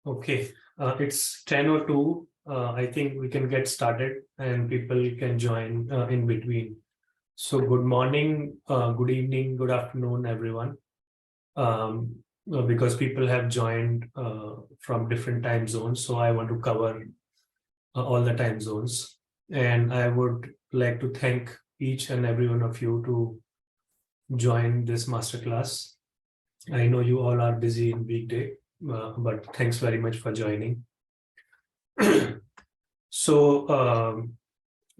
Okay, it's 10:02. I think we can get started and people can join in between. So good morning, good evening, good afternoon, everyone. Because people have joined from different time zones, so I want to cover all the time zones. And I would like to thank each and every one of you to join this masterclass. I know you all are busy in weekday, but thanks very much for joining. So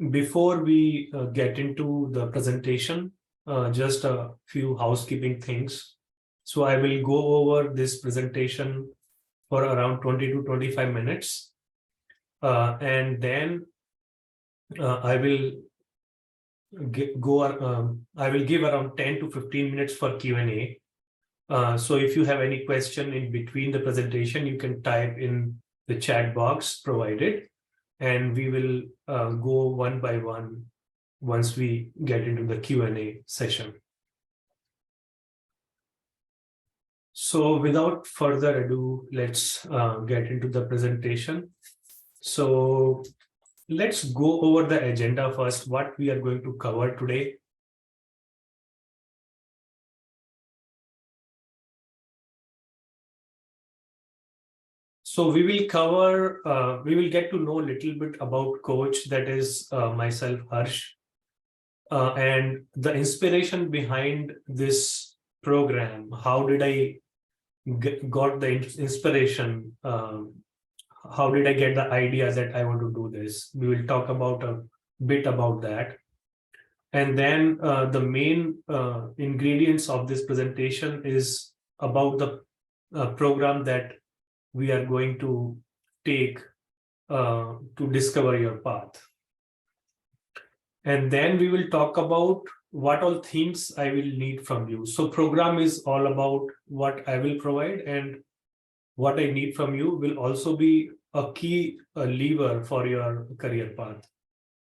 before we get into the presentation, just a few housekeeping things. So I will go over this presentation for around 20 to 25 minutes. And then I will I will give around 10 to 15 minutes for Q&A. So if you have any question in between the presentation, you can type in the chat box provided, and we will go one by one once we get into the Q&A session. So without further ado, let's get into the presentation. So let's go over the agenda first, what we are going to cover today. So we will cover, we will get to know a little bit about coach, that is myself, Harsh, and the inspiration behind this program. How did I got the inspiration? How did I get the idea that I want to do this? We will talk about a bit about that. And then the main ingredients of this presentation is about the program that we are going to take to discover your path. And then we will talk about what all things I will need from you. So program is all about what I will provide, and what I need from you will also be a key lever for your career path.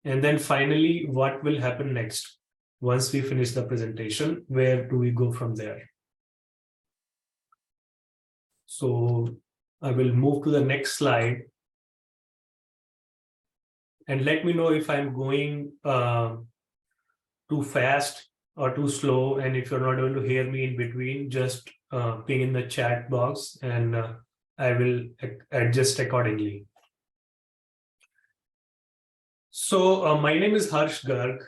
And then finally, what will happen next once we finish the presentation? Where do we go from there? So I will move to the next slide. And let me know if I'm going too fast or too slow. And if you're not able to hear me in between, just ping in the chat box and I will adjust accordingly. So my name is Harsh Garg,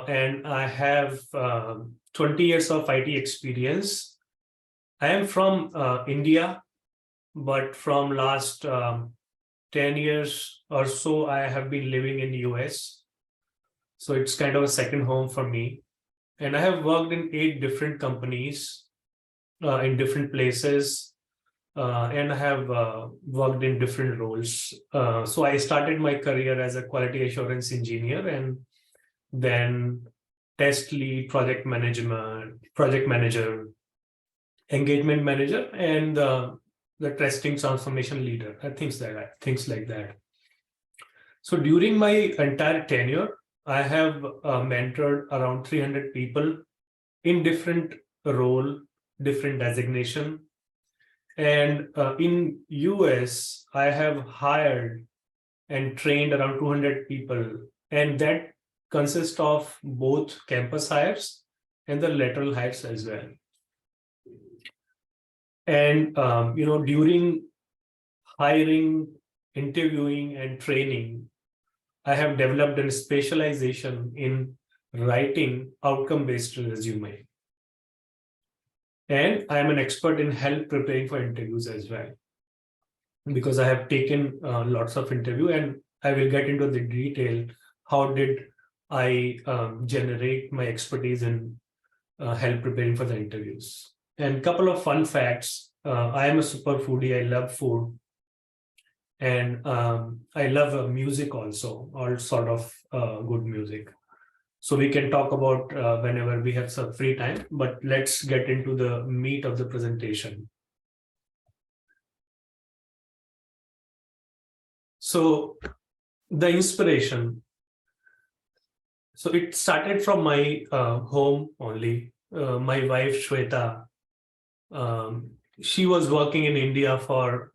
and I have 20 years of IT experience. I am from India, but from last 10 years or so, I have been living in the US. So it's kind of a second home for me. And I have worked in 8 different companies in different places. And I have worked in different roles. So I started my career as a quality assurance engineer, and then test lead, project manager, engagement manager, and the testing transformation leader, things like that. So during my entire tenure, I have mentored around 300 people in different role, different designation. And in US, I have hired and trained around 200 people. And that consists of both campus hires and the lateral hires as well. And, during hiring, interviewing, and training, I have developed a specialization in writing outcome-based resume. And I am an expert in help preparing for interviews as well, because I have taken lots of interview, and I will get into the detail. How did I generate my expertise in help preparing for the interviews? And a couple of fun facts. I am a super foodie. I love food. And I love music also, all sort of good music. So we can talk about whenever we have some free time, but let's get into the meat of the presentation. So the inspiration. So it started from my home only. My wife, Shweta, she was working in India for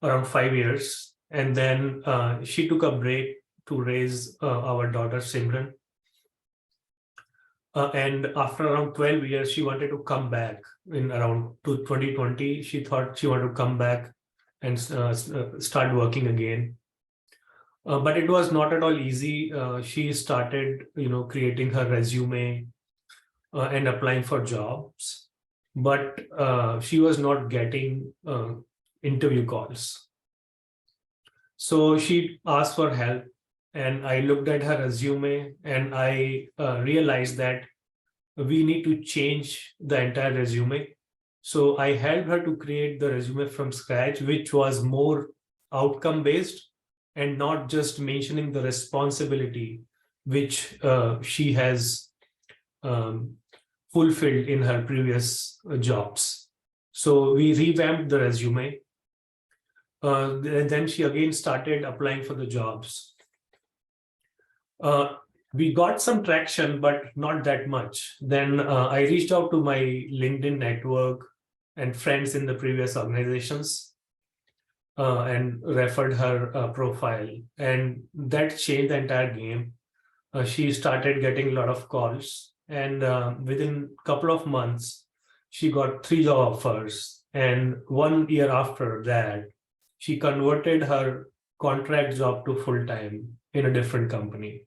around 5 years. And then she took a break to raise our daughter Simran. And after around 12 years, she wanted to come back in around 2020. She thought she wanted to come back and start working again. But it was not at all easy. She started, creating her resume and applying for jobs, but she was not getting interview calls. So she asked for help, and I looked at her resume, and I realized that we need to change the entire resume. So I helped her to create the resume from scratch, which was more outcome based and not just mentioning the responsibility which she has um, fulfilled in her previous jobs. So we revamped the resume. Then she again started applying for the jobs. We got some traction, but not that much. Then I reached out to my LinkedIn network and friends in the previous organizations and referred her profile. And that changed the entire game. She started getting a lot of calls. And within a couple of months, she got 3 job offers. And 1 year after that, she converted her contract job to full-time in a different company.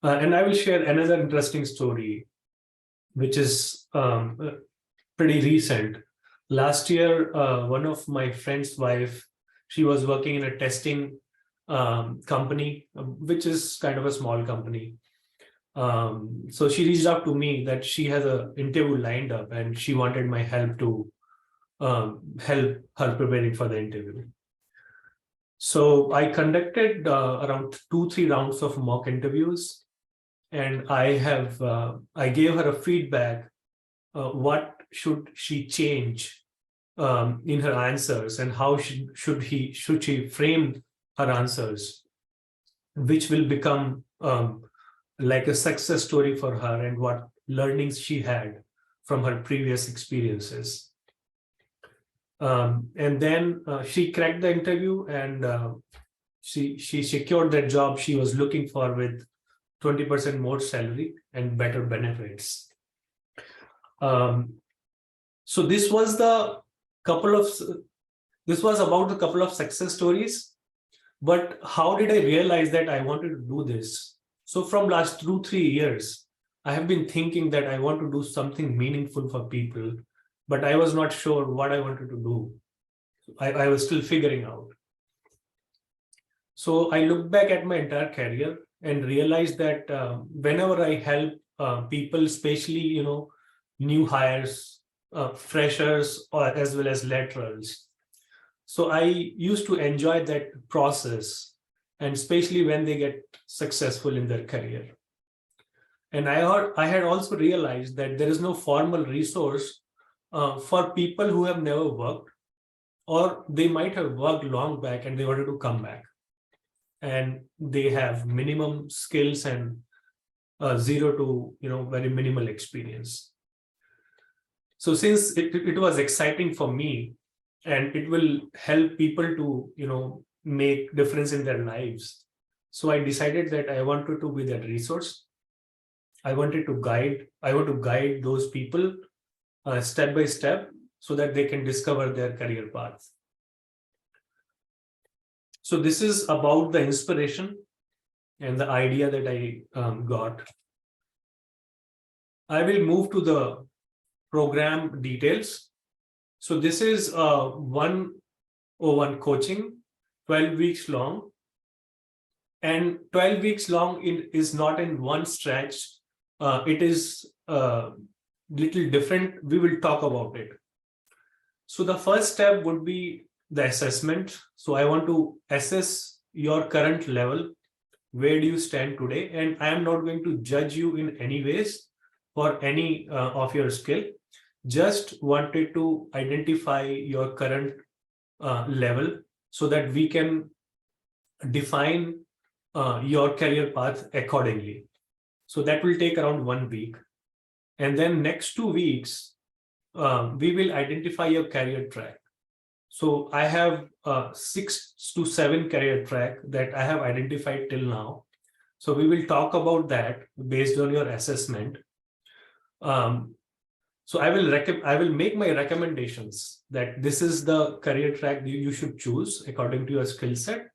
And I will share another interesting story, which is pretty recent. Last year, one of my friend's wife, she was working in a testing company, which is kind of a small company. So she reached out to me that she has an interview lined up and she wanted my help to help her preparing for the interview. So I conducted around 2-3 rounds of mock interviews, and I gave her a feedback. What should she change in her answers, and how should she frame her answers, which will become like a success story for her, and what learnings she had from her previous experiences. And then she cracked the interview, and she secured that job she was looking for with 20% more salary and better benefits. So this was about the couple of success stories. But how did I realize that I wanted to do this? So from last 2-3 years, I have been thinking that I want to do something meaningful for people, but I was not sure what I wanted to do. I was still figuring out. So I looked back at my entire career and realized that whenever I help people, especially new hires, freshers, or as well as laterals, so I used to enjoy that process, and especially when they get successful in their career. And I had also realized that there is no formal resource for people who have never worked, or they might have worked long back and they wanted to come back, and they have minimum skills and zero to very minimal experience. So since it was exciting for me, and it will help people to make difference in their lives, so I decided that I wanted to be that resource. I want to guide those people step by step, so that they can discover their career path. So this is about the inspiration and the idea that I got. I will move to the program details. So this is 101 coaching, 12 weeks long. And 12 weeks long is not in one stretch. It is little different. We will talk about it. So the first step would be the assessment. So I want to assess your current level. Where do you stand today? And I am not going to judge you in any ways for any of your skill. Just wanted to identify your current level, so that we can define your career path accordingly. So that will take around 1 week. And then next 2 weeks, we will identify your career track. So I have 6 to 7 career track that I have identified till now. So we will talk about that based on your assessment. Um, so I will make my recommendations that this is the career track you should choose according to your skill set.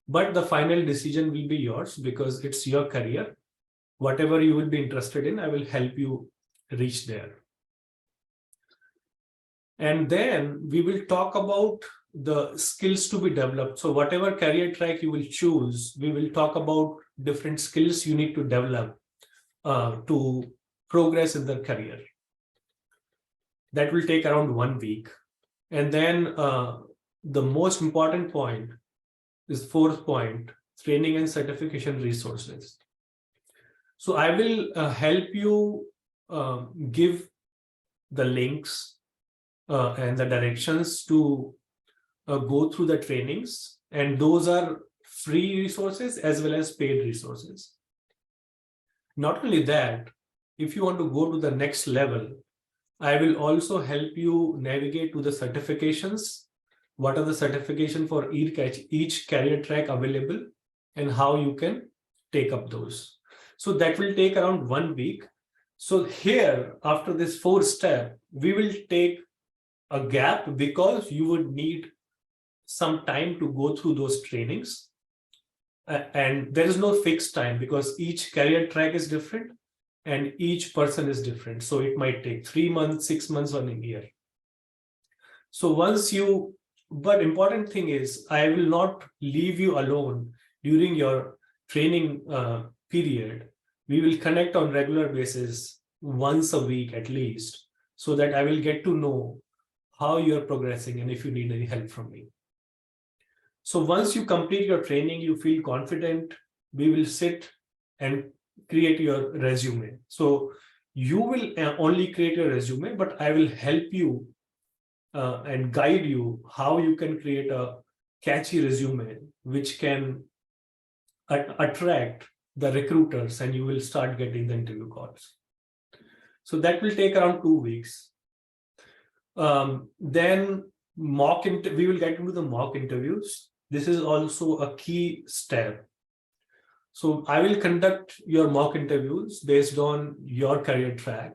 But the final decision will be yours because it's your career. Whatever you will be interested in, I will help you reach there. And then we will talk about the skills to be developed. So whatever career track you will choose, we will talk about different skills you need to develop to progress in the career. That will take around 1 week. And then the most important point is 4th point, training and certification resources. So I will help you give the links and the directions to go through the trainings, and those are free resources as well as paid resources. Not only that, if you want to go to the next level, I will also help you navigate to the certifications. What are the certification for each career track available and how you can take up those. So that will take around 1 week. So here, after this 4th step, we will take a gap because you would need some time to go through those trainings. And there is no fixed time because each career track is different and each person is different. So it might take 3 months, 6 months, or a year. So but important thing is, I will not leave you alone during your training period. We will connect on regular basis once a week at least, so that I will get to know how you're progressing and if you need any help from me. So once you complete your training, you feel confident, we will sit and create your resume. So you will only create your resume, but I will help you and guide you how you can create a catchy resume which can attract the recruiters, and you will start getting the interview calls. So that will take around 2 weeks. Then we will get into the mock interviews. This is also a key step. So I will conduct your mock interviews based on your career track.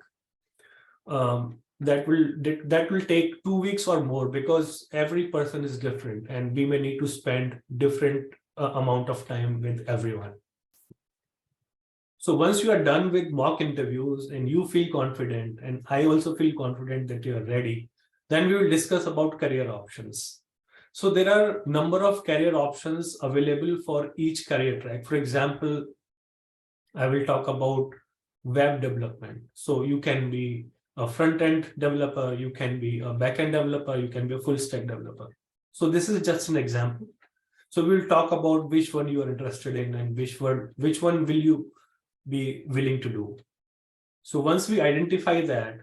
That will take 2 weeks or more because every person is different and we may need to spend different amount of time with everyone. So once you are done with mock interviews and you feel confident, and I also feel confident that you are ready, then we will discuss about career options. So there are a number of career options available for each career track. For example, I will talk about web development. So you can be a front-end developer, you can be a back-end developer, you can be a full-stack developer. So this is just an example. So we'll talk about which one you are interested in and which one will you be willing to do. So once we identify that,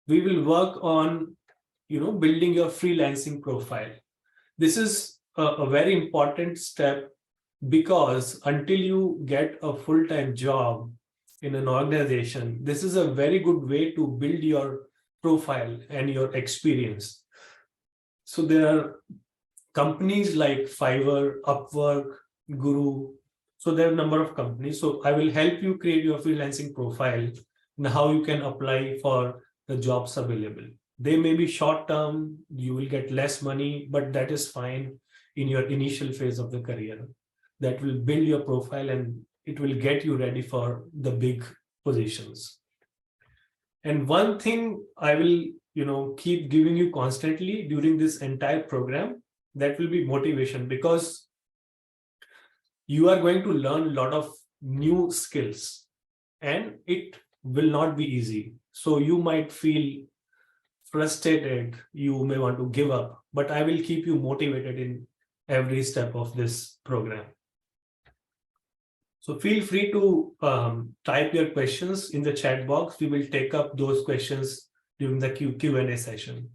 we will work on building your freelancing profile. This is a very important step because until you get a full-time job in an organization, this is a very good way to build your profile and your experience. So there are companies like Fiverr, Upwork, Guru. So there are a number of companies. So I will help you create your freelancing profile and how you can apply for the jobs available. They may be short term, you will get less money, but that is fine in your initial phase of the career. That will build your profile and it will get you ready for the big positions. And one thing I will keep giving you constantly during this entire program, that will be motivation, because you are going to learn a lot of new skills and it will not be easy. So you might feel frustrated, you may want to give up, but I will keep you motivated in every step of this program. So feel free to type your questions in the chat box. We will take up those questions during the Q&A session.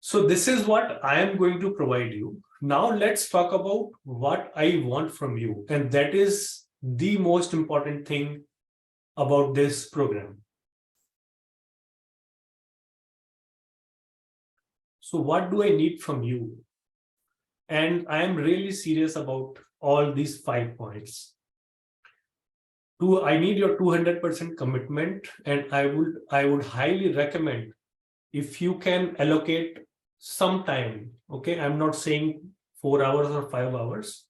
So this is what I am going to provide you. Now let's talk about what I want from you. And that is the most important thing about this program. So what do I need from you? And I am really serious about all these 5 points. I need your 200% commitment, and I would highly recommend if you can allocate some time. Okay, I'm not saying 4 hours or 5 hours,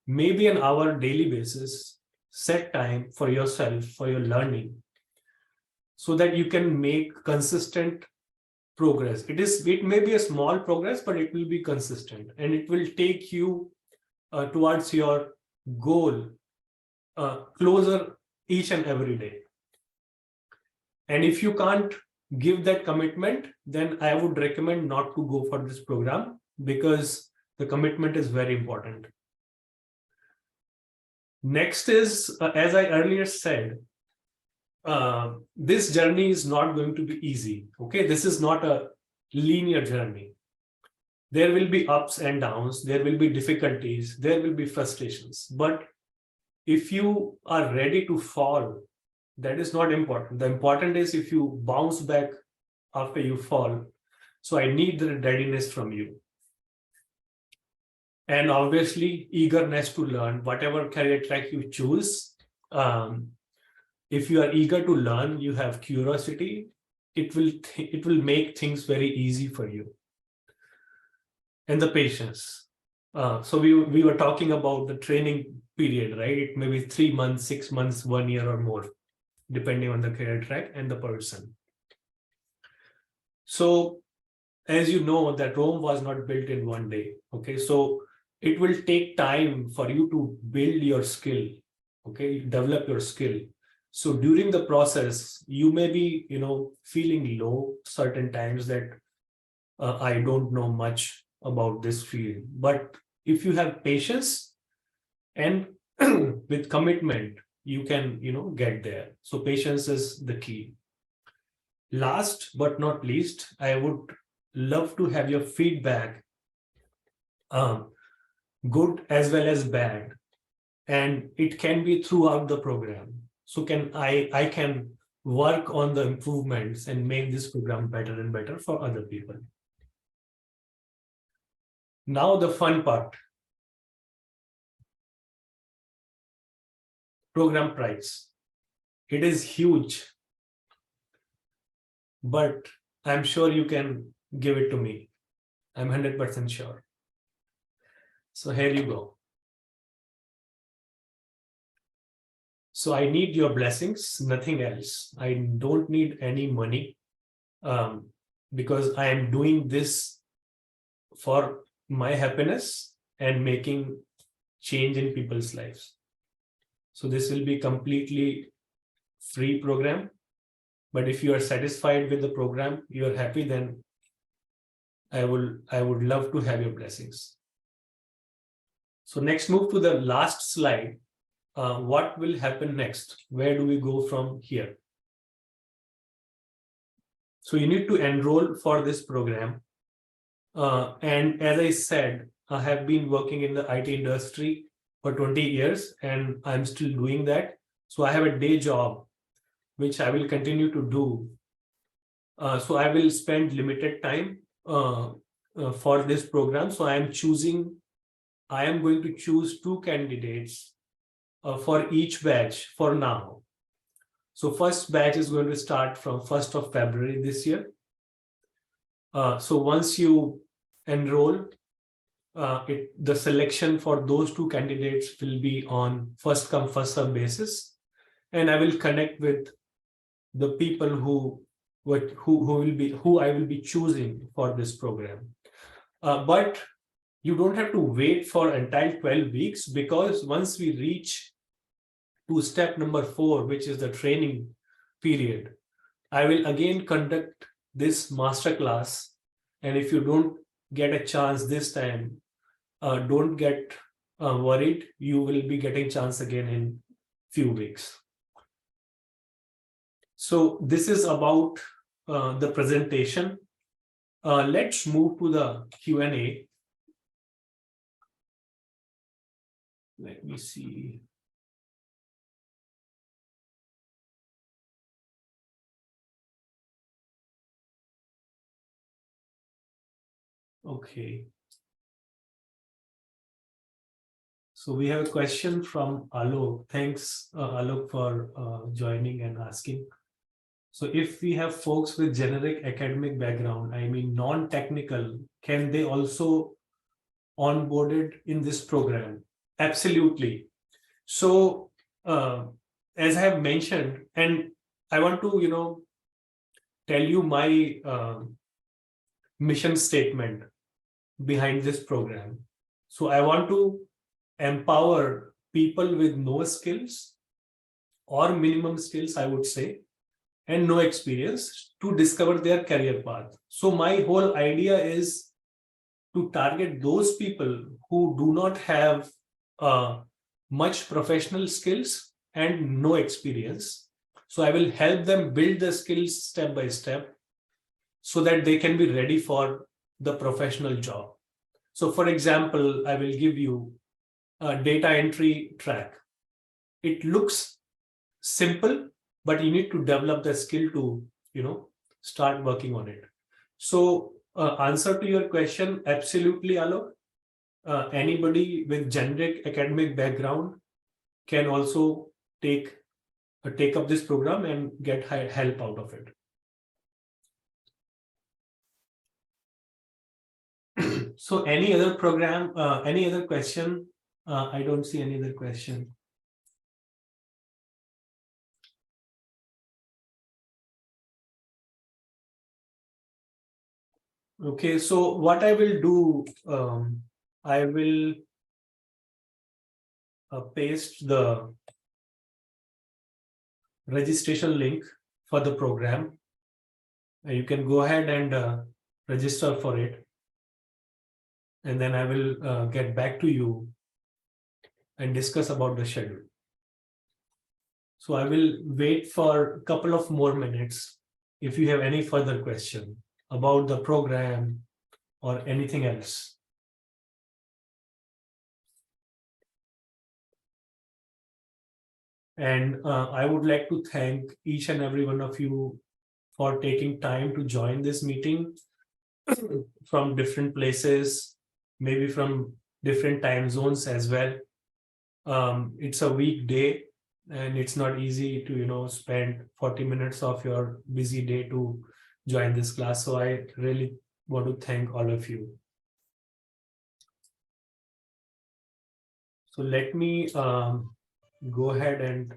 maybe an hour daily basis. Set time for yourself, for your learning, so that you can make consistent progress. It may be a small progress, but it will be consistent, and it will take you towards your goal closer each and every day. And if you can't give that commitment, then I would recommend not to go for this program, because the commitment is very important. Next is, as I earlier said, this journey is not going to be easy. Okay, this is not a linear journey. There will be ups and downs, there will be difficulties, there will be frustrations. But if you are ready to fall, that is not important. The important is if you bounce back after you fall. So I need the readiness from you. And obviously, eagerness to learn, whatever career track you choose. If you are eager to learn, you have curiosity, it will make things very easy for you. And the patience. So we were talking about the training period, right? It may be 3 months, 6 months, 1 year or more, depending on the career track and the person. So as you know, that Rome was not built in one day. Okay, so it will take time for you to build your skill. Okay, develop your skill. So during the process, you may be, feeling low certain times that I don't know much about this field. But if you have patience and with commitment, you can, get there. So patience is the key. Last but not least, I would love to have your feedback, good as well as bad, and it can be throughout the program. So I can work on the improvements and make this program better and better for other people. Now the fun part. Program price. It is huge, but I'm sure you can give it to me. I'm 100% sure. So here you go. So I need your blessings, nothing else. I don't need any money, because I am doing this for my happiness and making change in people's lives. So this will be completely free program. But if you are satisfied with the program, you are happy, then I would love to have your blessings. So next, move to the last slide. What will happen next? Where do we go from here? So you need to enroll for this program. And as I said, I have been working in the IT industry for 20 years, and I'm still doing that. So I have a day job, which I will continue to do. So I will spend limited time for this program. So I am going to choose 2 candidates for each batch for now. So first batch is going to start from 1st of February this year. So once you enroll, the selection for those 2 candidates will be on first come first serve basis, and I will connect with the people who I will be choosing for this program. But you don't have to wait for entire 12 weeks, because once we reach to step number 4, which is the training period, I will again conduct this masterclass. And if you don't get a chance this time, don't get worried. You will be getting chance again in few weeks. So this is about the presentation. Let's move to the Q&A. Let me see. Okay. So we have a question from Alok. Thanks, Alok, for joining and asking. So if we have folks with generic academic background, I mean non-technical, can they also onboarded in this program? Absolutely. So as I have mentioned, and I want to tell you my mission statement behind this program. So I want to empower people with no skills or minimum skills, I would say, and no experience to discover their career path. So my whole idea is to target those people who do not have much professional skills and no experience. So I will help them build the skills step by step so that they can be ready for the professional job. So for example, I will give you a data entry track. It looks simple, but you need to develop the skill to, start working on it. So answer to your question, absolutely, Alok. Anybody with generic academic background can also take take up this program and get help out of it. So any other program, any other question? I don't see any other question. Okay, so what I will do, I will paste the registration link for the program. You can go ahead and register for it. And then I will get back to you and discuss about the schedule. So I will wait for a couple of more minutes if you have any further question about the program or anything else. And I would like to thank each and every one of you for taking time to join this meeting from different places, maybe from different time zones as well. It's a weekday and it's not easy to spend 40 minutes of your busy day to join this class. So I really want to thank all of you. So let me go ahead and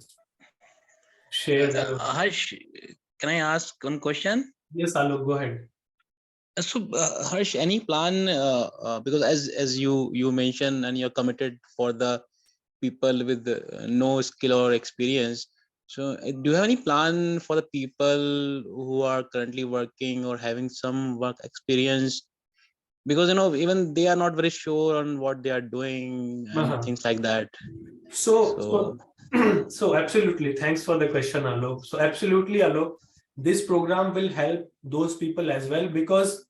share the... Harsh, can I ask one question? Yes, Alok, go ahead. So, Harsh, any plan? Because as you mentioned, and you're committed for the people with no skill or experience. So, do you have any plan for the people who are currently working or having some work experience? Because even they are not very sure on what they are doing and things like that. So, so absolutely. Thanks for the question, Alok. So absolutely, Alok, this program will help those people as well because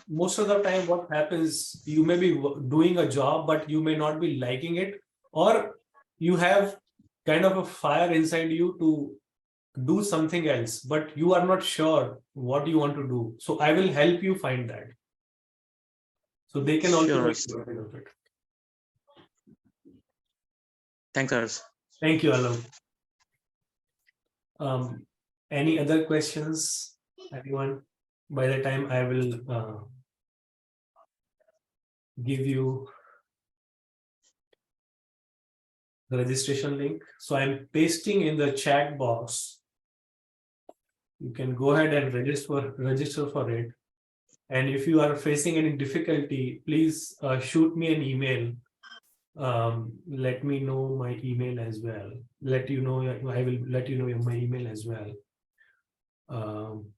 most of the time what happens, you may be doing a job, but you may not be liking it, or you have kind of a fire inside you to do something else, but you are not sure what you want to do. So I will help you find that. So they can also Sure. take advantage of it. Thanks, Harsh. Thank you, Alok. Any other questions, anyone? By the time I will give you the registration link. So I'm pasting in the chat box. You can go ahead and register for it. And if you are facing any difficulty, please shoot me an email. Let me know my email as well. I will let you know my email as well. Um,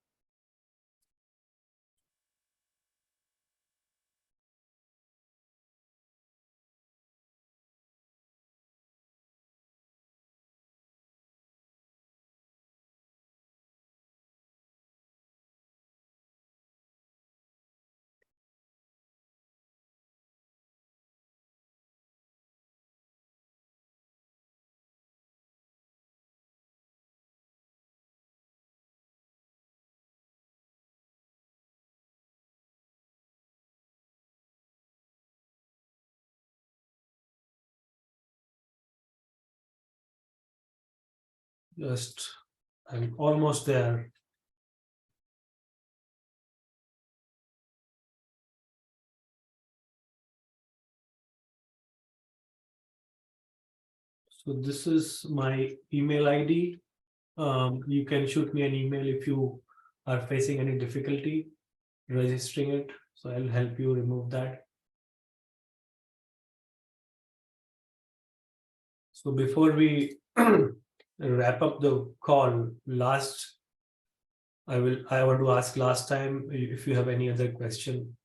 Just, I'm almost there. So this is my email ID. You can shoot me an email if you are facing any difficulty registering it. So I'll help you remove that. So before we wrap up the call, I want to ask last time if you have any other question.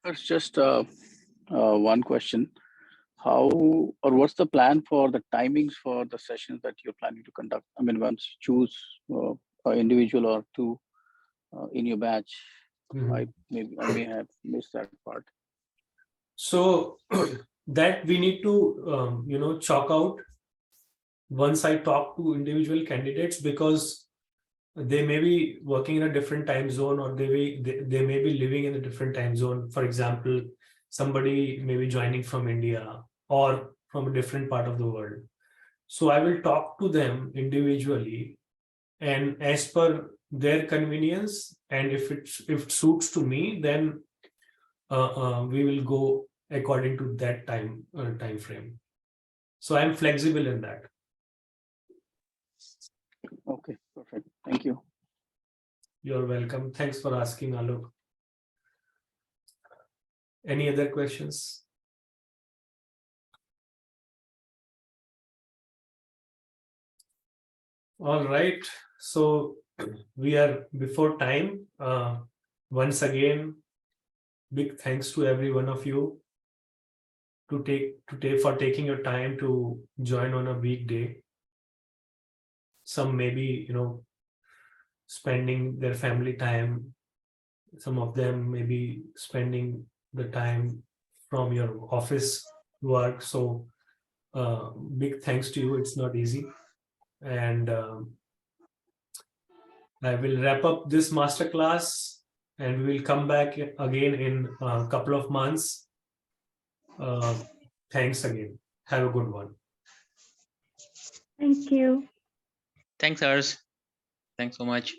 It's just one question. How or what's the plan for the timings for the sessions that you're planning to conduct? I mean, once you choose an individual or two in your batch, I may have missed that part. So that we need to chalk out once I talk to individual candidates, because they may be working in a different time zone, or they may be living in a different time zone. For example, somebody may be joining from India or from a different part of the world. So I will talk to them individually, and as per their convenience, and if it suits to me, then we will go according to that time frame. So I'm flexible in that. Okay, perfect. Thank you. You're welcome. Thanks for asking, Alok. Any other questions? All right. So we are before time. Once again, big thanks to every one of you for taking your time to join on a weekday. Some maybe spending their family time. Some of them may be spending the time from your office work. So big thanks to you. It's not easy. And I will wrap up this masterclass, and we will come back again in a couple of months. Thanks again. Have a good one. Thank you. Thanks, Harsh. Thanks so much.